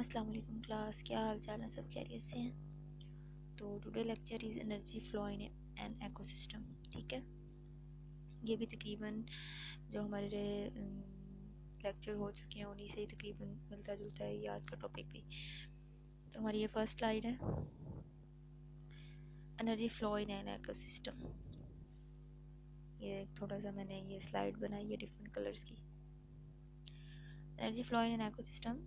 अस्सलाम वालेकुम क्लास, क्या हाल चाल है? सब खैरियत से हैं? तो today lecture is energy flow in an ecosystem. ठीक है, ये भी तकरीबन जो हमारे लेक्चर हो चुके हैं उन्हीं से ही तकरीबन मिलता जुलता है ये आज का टॉपिक भी। तो हमारी ये फर्स्ट स्लाइड है, energy flow in an ecosystem. ये थोड़ा सा मैंने ये स्लाइड बनाई है डिफरेंट कलर्स की। Energy flow in an ecosystem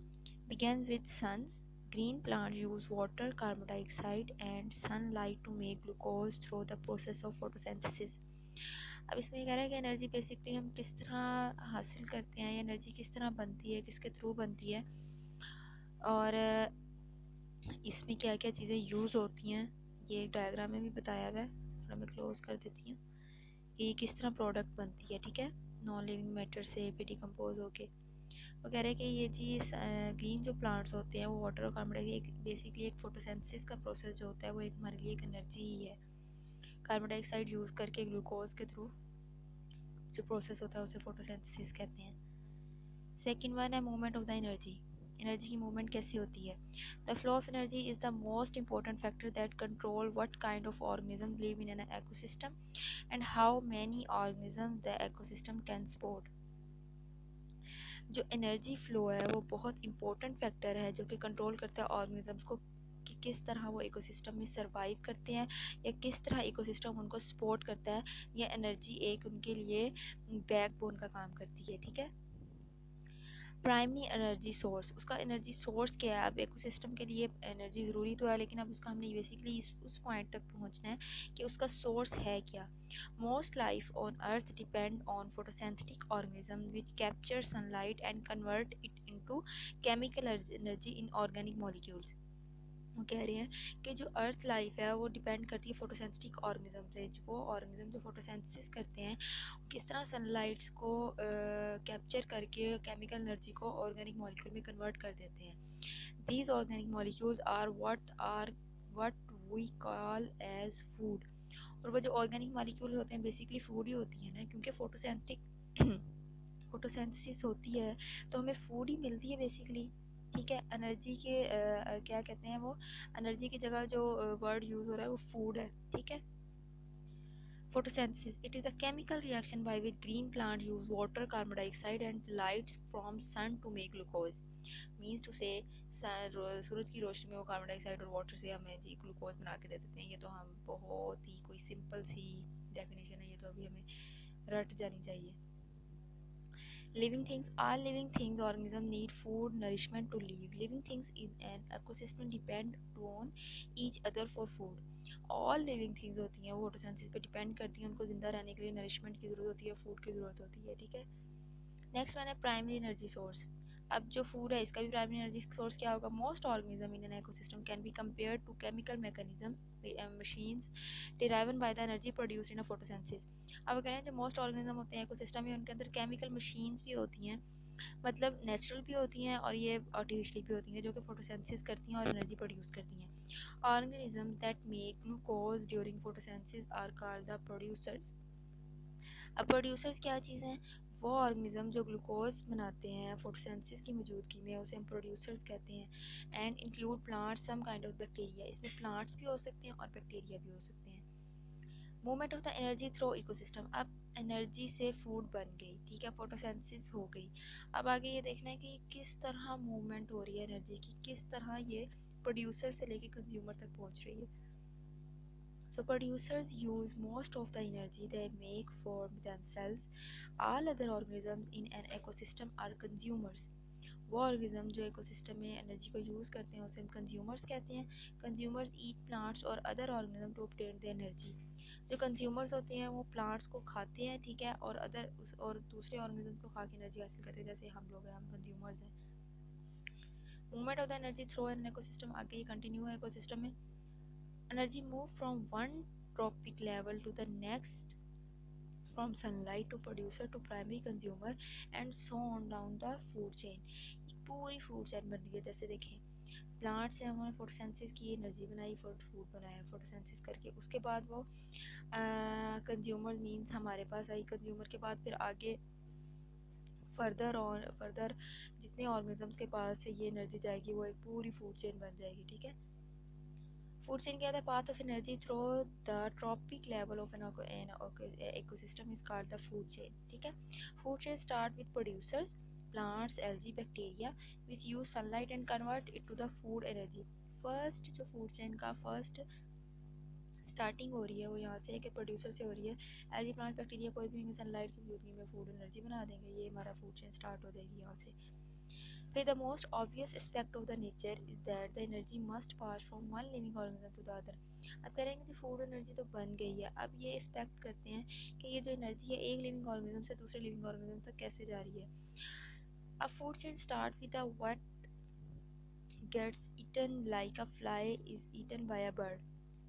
begins with suns. Green plants use water, carbon dioxide and sunlight to make glucose through the process of photosynthesis. अब इसमें ये कह रहा है कि एनर्जी बेसिकली हम किस तरह हासिल करते हैं, एनर्जी किस तरह बनती है, किसके थ्रू बनती है और इसमें क्या क्या चीज़ें यूज़ होती हैं, ये एक डायग्राम में भी बताया हुआ है। थोड़ा मैं क्लोज कर देती हूँ। ये किस तरह प्रोडक्ट बनती है, ठीक है, नॉन लिविंग मैटर से भी डिकम्पोज होके। वो कह रहे हैं कि ये चीज़ ग्रीन जो प्लांट्स होते हैं वो वाटर और कार्बन डाइऑक्साइड बेसिकली एक फोटोसिंथेसिस का प्रोसेस जो होता है वो एक हमारे लिए एक एनर्जी ही है। कार्बन डाइऑक्साइड यूज़ करके ग्लूकोज के थ्रू जो प्रोसेस होता है उसे फोटोसिंथेसिस कहते हैं। सेकंड वन है movement of the energy. Energy की मूवमेंट कैसे होती है? The flow of energy is the most important factor that control what kind of organism live in an ecosystem and how many organism the ecosystem can support. जो energy flow है वो बहुत important factor है जो कि control करता है organisms को कि किस तरह वो इकोसिस्टम में सरवाइव करते हैं या किस तरह इकोसिस्टम उनको सपोर्ट करता है। या एनर्जी एक उनके लिए बैकबोन का काम करती है। ठीक है, प्राइमरी एनर्जी सोर्स, उसका एनर्जी सोर्स क्या है? अब इकोसिस्टम के लिए एनर्जी ज़रूरी तो है लेकिन अब उसका हमने बेसिकली उस पॉइंट तक पहुंचना है कि उसका सोर्स है क्या। Most life on earth depend on photosynthetic organism which capture sunlight and convert it into chemical energy in organic molecules. वो कह रहे हैं कि जो अर्थ लाइफ है वो डिपेंड करती है फोटोसिंथेटिक ऑर्गेनिज्म से। वो ऑर्गेनिज्म जो फोटोसिंथेसिस करते हैं किस तरह सनलाइट्स को कैप्चर करके केमिकल एनर्जी को ऑर्गेनिक मॉलिक्यूल में कन्वर्ट कर देते हैं। These organic molecules are what we call as food. और वो जो ऑर्गेनिक मॉलिक्यूल होते हैं बेसिकली फूड ही होती है ना, क्योंकि फोटोसिंथेसिस होती है तो हमें फूड ही मिलती है बेसिकली। ठीक है, एनर्जी के क्या कहते हैं वो, एनर्जी की जगह जो वर्ड यूज़ हो रहा है वो फूड है। ठीक है, photosynthesis, it is a chemical reaction by which green plant use water, carbon dioxide and light from sun to make glucose. Means to say सूरज की रोशनी में वो कार्बन डाइऑक्साइड और वाटर से हमें जी ग्लूकोज बना के दे देते हैं। ये तो हम बहुत ही कोई सिंपल सी डेफिनेशन है, ये तो अभी हमें रट जानी चाहिए। Living things, all living things organisms need food nourishment to live. Living things in an ecosystem depend on each other for food. All living things होती हैं वो फोटोसिंथेसिस पे डिपेंड करती हैं, उनको जिंदा रहने के लिए नरिशमेंट की ज़रूरत होती है, फूड की ज़रूरत होती है। ठीक है, नेक्स्ट वन है प्राइमरी एनर्जी सोर्स। अब जो फूड है इसका भी प्राइमरी एनर्जी सोर्स क्या होगा? Most organism in an ecosystem can be compare to chemical mechanism machines driven by the energy produced in a photosynthesis. अब कह रहे हैं जो मोस्ट ऑर्गेनिज्म होते हैं इकोसिस्टम में उनके अंदर केमिकल मशीन्स भी होती हैं, मतलब नेचुरल भी होती हैं और ये आर्टिफिशियल भी होती हैं जो कि फोटोसिंथेसिस करती हैं और एनर्जी प्रोड्यूस करती हैं। Organism that make glucose during photosynthesis are called the producers. अब प्रोड्यूसर्स क्या चीज़ हैं? वो ऑर्गेनिज्म जो ग्लूकोज बनाते हैं फोटोसिंथेसिस की मौजूदगी में उसे हम प्रोड्यूसर्स कहते हैं। And include plants, some kind of bacteria, इसमें प्लांट्स भी हो सकते हैं और बैक्टीरिया भी हो सकते हैं। Movement of the energy through ecosystem, अब एनर्जी से फूड बन गई, ठीक है, फोटोसिंथेसिस हो गई। अब आगे ये देखना है कि किस तरह मूवमेंट हो रही है एनर्जी की, किस तरह ये प्रोड्यूसर से लेके कंज्यूमर तक पहुंच रही है। So producers use most of the energy they make for themselves. All other organisms in an ecosystem are consumers. वो ऑर्गेनिज्म जो इकोसिस्टम में एनर्जी को यूज़ करते हैं उसे हम कंज्यूमर्स कहते हैं। कंज्यूमर्स ईट प्लांट्स और other organism to obtain the energy. जो कंज्यूमर्स होते हैं वो प्लांट्स को खाते हैं, ठीक है, और और दूसरे ऑर्गेनिज्म को खा के एनर्जी हासिल करते हैं, जैसे हम लोग हैं, हम कंज्यूमर्स हैं। Movement of the energy through an ecosystem, आगे ये कंटिन्यू है इकोसिस्टम में। Energy move from one tropic level to the next, from sunlight to producer to primary consumer and so on down the food chain. एक पूरी food chain बन रही है। जैसे देखें, प्लांट से हमने फोटोसिंथेसिस की, एनर्जी बनाई, फूड बनाया फोटोसिंथेसिस करके, उसके बाद वो कंज्यूमर मींस हमारे पास आई, कंज्यूमर के बाद फिर आगे फर्दर जितने ऑर्गेनिजम्स के पास से ये एनर्जी जाएगी वो एक पूरी फूड चेन बन जाएगी, ठीक है। फूड चेन क्या था, path of energy through the trophic level of an ecosystem is called the food chain, ठीक है। Food chain start with producers plants algae bacteria which use sunlight and convert it to the food energy. First जो food chain का first starting हो रही है वो यहाँ से कि प्रोड्यूसर से हो रही है। एल्गी प्लांट बैक्टीरिया कोई भी सनलाइट की मौजूदगी में फूड एनर्जी बना देंगे, ये हमारा फूड चेन स्टार्ट हो जाएगी यहाँ से। फिर the most obvious aspect of the nature is that the energy must pass from one living organism to the other. अब करेंगे जो फूड एनर्जी तो बन गई है, अब ये एक्सपेक्ट करते हैं कि ये जो एनर्जी है एक लिविंग ऑर्गेनिज्म से दूसरे लिविंग ऑर्गेनिज्म तक कैसे जा रही है। अब food chain start with the what gets eaten like a fly is eaten by a bird,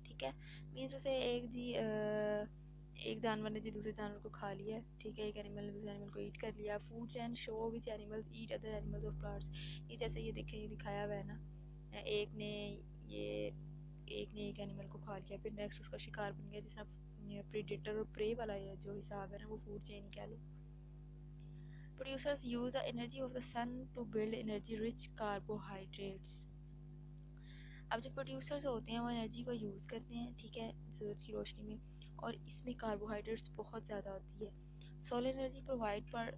ठीक है। मीन्स उसे एक जानवर ने जी दूसरे जानवर को खा लिया, ठीक है, एक एनिमल ने दूसरे एनिमल को ईट कर लिया। Food chain show which animals eat other animals of plants. ये जैसे ये देखें, ये दिखाया हुआ है ना, एक ने ये एक ने एक एनिमल को खा लिया, फिर नेक्स्ट उसका शिकार बन गया, जिस तरह प्रेडेटर और प्रे वाला जो हिसाब है ना, वो फूड चेन ही कह लो। Producers use the energy of the sun to build energy rich carbohydrates. अब जो प्रोड्यूसर्स होते हैं वो एनर्जी को यूज़ करते हैं, ठीक है, सूरज की रोशनी में, और इसमें कार्बोहाइड्रेट्स बहुत ज़्यादा होती है। Solar energy provide for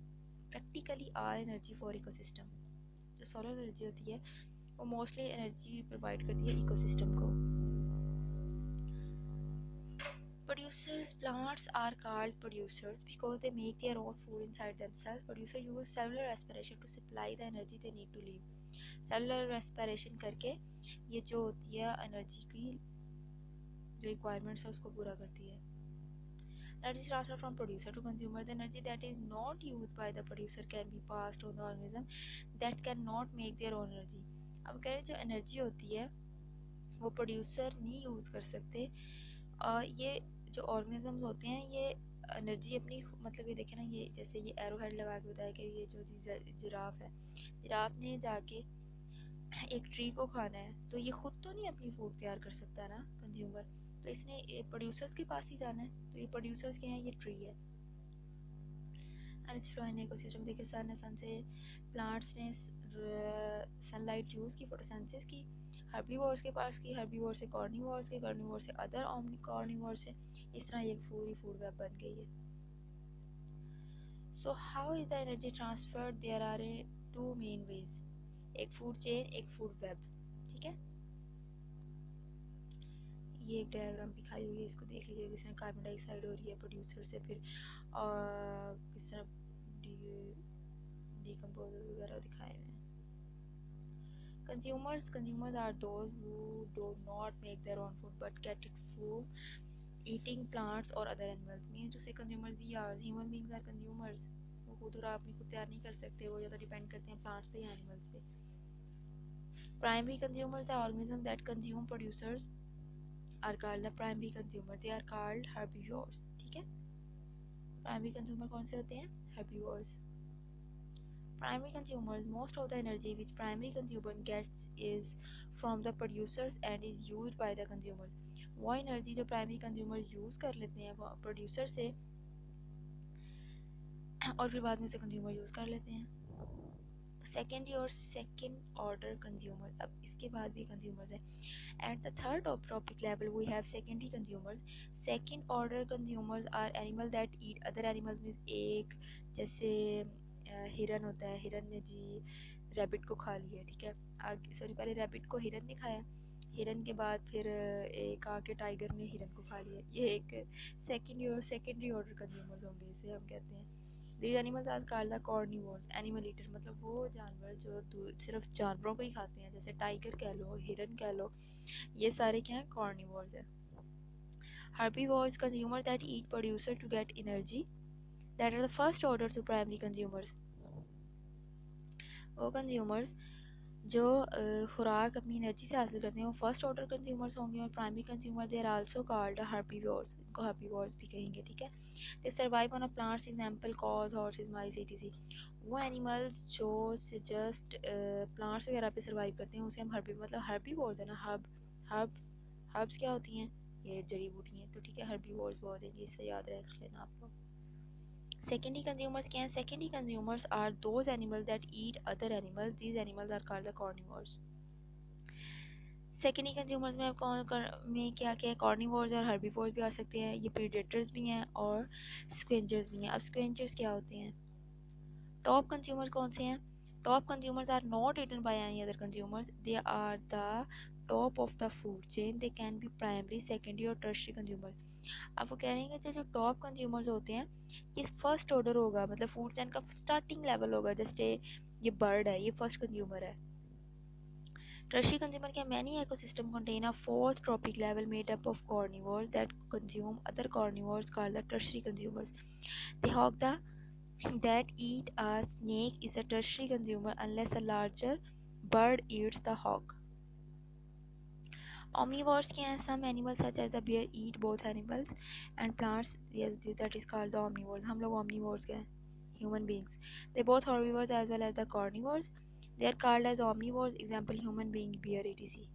practically a energy for ecosystem. जो सोलर एनर्जी होती है वो मोस्टली एनर्जी प्रोवाइड करती है इकोसिस्टम को। Producers plants are called producers because they make their own food inside themselves. Producer use cellular respiration to supply the energy they need to live. Cellular respiration करके ये जो होती है energy की जो रिक्वायरमेंट्स है उसको पूरा करती है। Energy transfer from producer to consumer. The energy that is not used by the producer can be passed on the organism that cannot make their own energy. अब कह रहे जो एनर्जी होती है वो प्रोड्यूसर नहीं यूज़ कर सकते, और ये जो ऑर्गेनिजम्स होते हैं ये एनर्जी अपनी, मतलब ये देखें ना, ये जैसे ये एरो हेड लगा के बताया कि ये जो जिराफ है, जिराफ ने जाके एक ट्री को खाना है तो ये खुद तो नहीं अपनी फूड तैयार कर सकता ना कंज्यूमर, तो इसने प्रोड्यूसर्स के पास ही जाना है। तो ये प्रोड्यूसर्स क्या हैं, ये ट्री है। इकोसिस्टम देखिए, सन है, सन से प्लांट्स ने सनलाइट यूज़ की, फोटोसिंथेसिस की। हर्बीवोर्स के पास की, हर्बीवोर से कार्निवोर्स के, कार्निवोर से अदर कार्निवोर से, इस तरह ये पूरी फूड वेब बन गई है। So how is the energy transfer, there are two main ways, एक फूड चेन, एक फूड वेब, ठीक है। ये एक डायग्राम दिखाई हुई है, इसको देख लीजिए, किस तरह कार्बन डाइऑक्साइड हो रही है प्रोड्यूसर से, फिर किस तरह डिकम्पोजर्स वगैरह दिखाए हुए हैं। Consumers are those who do not make their own food but get it from eating plants or other animals. Means to say consumers we are human beings are consumers. वो खुद और अपनी खुद तैयार नहीं कर सकते, वो ज़्यादा डिपेंड करते हैं प्लांट्स पे या एनिमल्स पे। Primary consumers, the organisms that consume producers are called the primary consumer. They are called herbivores, ठीक है। Primary consumer कौन से होते हैं, herbivores. Primary consumers, most of the energy which primary consumer gets is from the producers and is used by the consumers. वो energy जो primary consumers use कर लेते हैं वो प्रोड्यूसर से, और फिर बाद में उसे कंज्यूमर यूज़ कर लेते हैं। सेकेंडरी और सेकेंड ऑर्डर कंज्यूमर, अब इसके बाद भी कंज्यूमर्स हैं। At the third trophic level we have secondary consumers. Second order consumers are animal that eat other animals, means एक जैसे हिरन होता है, हिरन ने जी रैबिट को खा लिया, ठीक है, आगे सॉरी पहले रैबिट को हिरन ने खाया, हिरन के बाद फिर एक आके टाइगर ने हिरन को खा लिया, ये एक सेकेंडरी ऑर्डर कंज्यूमर्स होंगे, इसे हम कहते हैं। These animals are called the carnivores, animal eater, मतलब वो जानवर जो सिर्फ जानवरों को ही खाते हैं, जैसे टाइगर कह लो, हिरन कह लो, ये सारे क्या हैं, carnivores है। Herbivores, consumer that eat producer to get energy, that are the first order to primary consumers. वो consumers जो खुराक अपनी एनर्जी से हासिल करते हैं वो फर्स्ट ऑर्डर कंज्यूमर्स होंगे, और primary consumer they are also called herbivores, इनको हर्बीवोर्स भी कहेंगे, ठीक है। They survive on a plants, example cows, horses, mice, etc. वो एनिमल्स जो जस्ट प्लांट्स वगैरह पे सर्वाइव करते हैं उसे हम मतलब हर्बीवोर्स है ना, हर्ब्स क्या होती हैं, ये जड़ी बूटी हैं, तो ठीक है, हर्बीवोर्स वो हो जाएंगे, इससे याद रख लेना आप लोग। सेकेंडरी कंज्यूमर्स क्या हैं? Secondary consumers are those animals that eat other animals, these animals are called the carnivores. Secondary consumers में में क्या क्या है? कार्निवोर्स और हर्बीवोर्स भी आ सकते हैं, ये प्रीडेटर्स भी हैं और स्क्वेंजर्स भी हैं। अब स्क्वेंजर्स क्या होते हैं? टॉप कंज्यूमर्स कौन से हैं? Top consumers are not eaten by any other consumers, they are the top of the food chain, they can be primary, secondary और tertiary consumer। अब वो कह रहे हैं कि जो टॉप कंज्यूमर्स होते हैं ये फर्स्ट ऑर्डर होगा, मतलब फूड चेन का स्टार्टिंग लेवल होगा, जैसे ये बर्ड है, ये फर्स्ट कंज्यूमर है। Tertiary consumer क्या? Many ecosystem contain a fourth trophic level made up of carnivores that consume other carnivores called the tertiary consumers। The hog that eat a snake is a tertiary consumer unless a larger bird eats the hog। Omnivores क्या हैं? Some animals such as the bear eat both animals and plants, yes, that is called the omnivores। हम लोग omnivores क्या हैं? Human beings। They both herbivores as well as the carnivores, they are called as omnivores, example human being, bear, etc।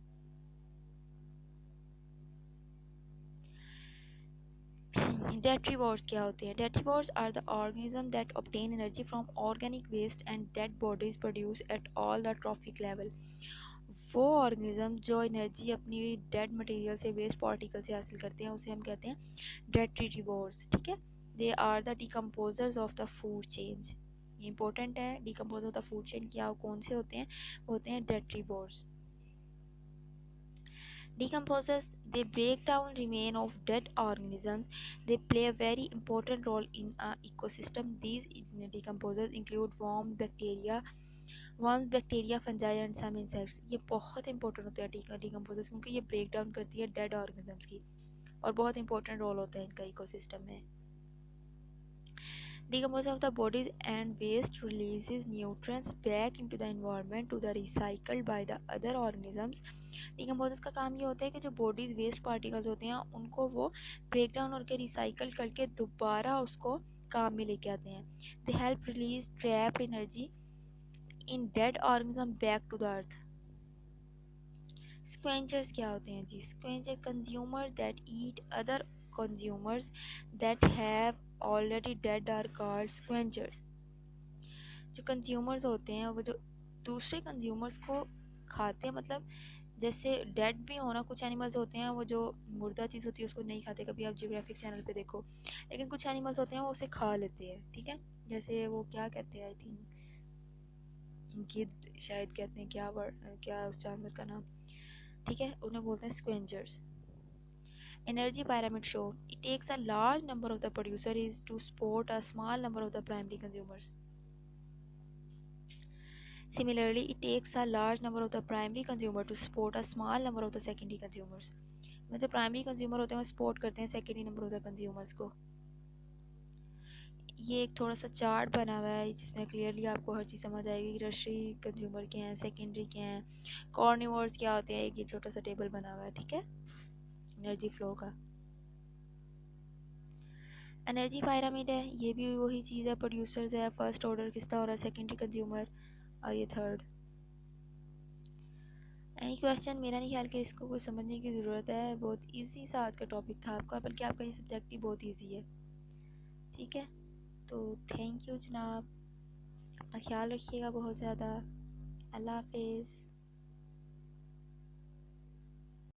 Detrivores क्या होते हैं? Detrivores are the organisms that obtain energy from organic waste and dead bodies produced at all the trophic level। वो organism जो energy अपनी dead material से, waste particle से हासिल करते हैं, उसे हम कहते हैं डेट्रीटिवोर्स। ठीक है, they are the decomposers of the food chains. ये इंपॉर्टेंट है, decomposer of the food chain क्या कौन से होते हैं? होते हैं डेट्रीवोर्स। Decomposers, they break down remain of dead organisms, they play a very important role in a ecosystem। These decomposers include worms, bacteria, fungi and some insects। ये बहुत important होते हैं decomposers, क्योंकि ये ब्रेक डाउन करती है डेड organisms की, और बहुत इंपॉर्टेंट रोल होता है इनका इकोसिस्टम में। Decomposition of the bodies and waste releases nutrients back into the environment to the recycled by the other organisms। Decomposers का काम ये होता है कि जो बॉडीज वेस्ट पार्टिकल्स होते हैं उनको वो ब्रेक डाउन करके रिसाइकल करके दोबारा उसको काम में लेके आते हैं। They help release trapped energy in dead organism back to the earth. Scavengers क्या होते हैं जी? Scavenger consumer that eat other consumers that have already dead are called scavengers. जो कंज्यूमर्स होते हैं वो जो दूसरे कंज्यूमर्स को खाते हैं, मतलब जैसे डेड भी होना, कुछ एनिमल्स होते हैं वो जो मुर्दा चीज़ होती है उसको नहीं खाते, कभी आप जियोग्राफिक चैनल पे देखो, लेकिन कुछ एनिमल्स होते हैं वो उसे खा लेते हैं। ठीक है, जैसे वो क्या कहते हैं, आई थिंक गिद्ध शायद कहते हैं, क्या उस जानवर का नाम, ठीक है, उन्हें बोलते हैं scavengers. Energy pyramid show, it takes a large number of the producers to support a small number of the primary consumers। Similarly, it takes a large number of the primary consumer to support a small number of the secondary consumers। जो primary consumer होते हैं वो support करते हैं secondary number of the consumers को। ये एक थोड़ा सा चार्ट बना हुआ है जिसमें क्लियरली आपको हर चीज़ समझ आएगी कि टर्शियरी कंज्यूमर क्या हैं, सेकेंडरी क्या हैं, कार्निवोर्स क्या होते हैं, एक ये छोटा सा टेबल बना हुआ है। ठीक है, एनर्जी फ्लो का। एनर्जी पायरामिड है, ये भी वही चीज़ है, प्रोड्यूसर्स है, फर्स्ट ऑर्डर किसका हो रहा है, सेकेंडरी कंज्यूमर, और ये थर्ड। Any question? मेरा नहीं ख्याल कि इसको कुछ समझने की ज़रूरत है, बहुत इजी सा आज का टॉपिक था आपका, बल्कि आपका ये सब्जेक्ट ही बहुत इजी है। ठीक है, तो थैंक यू जनाब, अपना ख्याल रखिएगा बहुत ज़्यादा। अल्लाह हाफिज़।